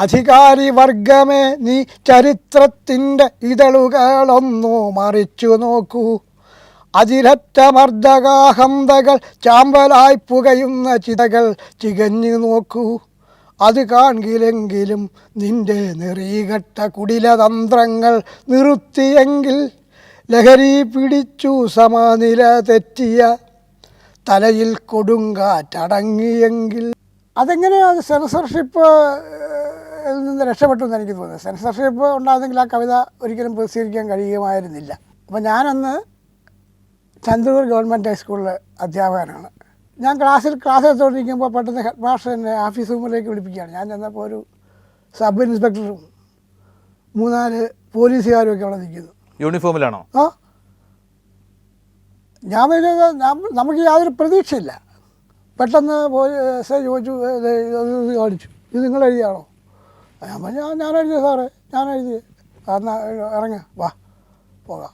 അധികാരി വർഗമേ നീ ചരിത്രത്തിൻ്റെ ഇതളുകളൊന്നു മറിച്ചു നോക്കൂ. അതിരറ്റ മർദ്ദകാഹന്തകൾ ചാമ്പലായി പുകയുന്ന ചിതകൾ ചികഞ്ഞു നോക്കൂ. അത് കാൺകിലെങ്കിലും നിന്റെ നെറികെട്ട കുടിലതന്ത്രങ്ങൾ നിർത്തിയെങ്കിൽ, ലഹരി പിടിച്ചു സമനില തെറ്റിയ തലയിൽ കൊടുങ്കാറ്റടങ്ങിയെങ്കിൽ. അതെങ്ങനെയാണ് സെൻസർഷിപ്പ് നിന്ന് രക്ഷപ്പെട്ടു എന്ന് എനിക്ക് തോന്നുന്നത്. സെൻസർഷിപ്പ് ഉണ്ടായിരുന്നെങ്കിൽ ആ കവിത ഒരിക്കലും പ്രസിദ്ധീകരിക്കാൻ കഴിയുമായിരുന്നില്ല. അപ്പോൾ ഞാനന്ന് ചന്ദ്രൂർ ഗവൺമെൻറ് ഹൈസ്കൂളിൽ അധ്യാപകനാണ്. ഞാൻ ക്ലാസ് എടുത്തുകൊണ്ടിരിക്കുമ്പോൾ പെട്ടെന്ന് ഹെഡ് മാസ്റ്റർ എന്നെ ഓഫീസ് റൂമിലേക്ക് വിളിപ്പിക്കുകയാണ്. ഞാൻ ചെന്നപ്പോൾ ഒരു സബ് ഇൻസ്പെക്ടറും 3-4 പോലീസുകാരും ഒക്കെ അവിടെ നിൽക്കുന്നു. യൂണിഫോമിലാണോ? ആ, ഞാൻ നമുക്ക് യാതൊരു പ്രതീക്ഷയില്ല. പെട്ടെന്ന് എസ് ഐ ചോദിച്ചു, കാണിച്ചു, ഇത് നിങ്ങൾ എഴുതിയാണോ? ഞാൻ പറഞ്ഞു, ഞാൻ എഴുതിയ സാറേ, ഞാൻ എഴുതിയ. എന്നാൽ ഇറങ്ങ, വാ പോകാം.